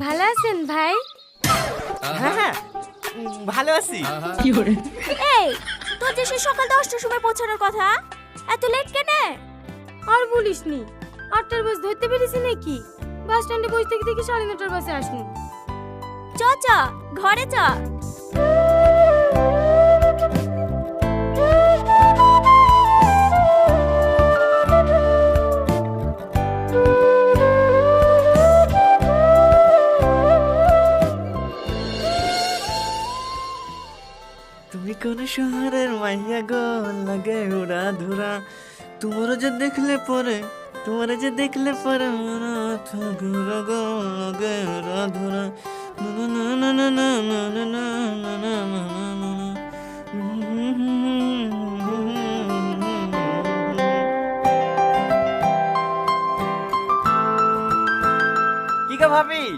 ভালো আছেন ভাই? হ্যাঁ হ্যাঁ ভালো আছি। এই, তোর যে সেই সকাল 10টার সময় পৌঁছানোর কথা, এত লেট কেন? আর বলিস নি, 8টার বাস ধরতে পেরেছি নাকি? বাস স্ট্যান্ডে বসে থেকে থেকে 9:30টার বাসে আসনু। চ চ, ঘরে চ। তুমি কোন শহরের মাইয়া গো, লাগে উড়া ধুরা। তোমার যে দেখলে পরে, তোমার যে দেখলে পরে মনে মাথা ঘুরা গো, লাগে উড়া ধুরা। না না না না না না না না না না না না না। কি গো ভাবি?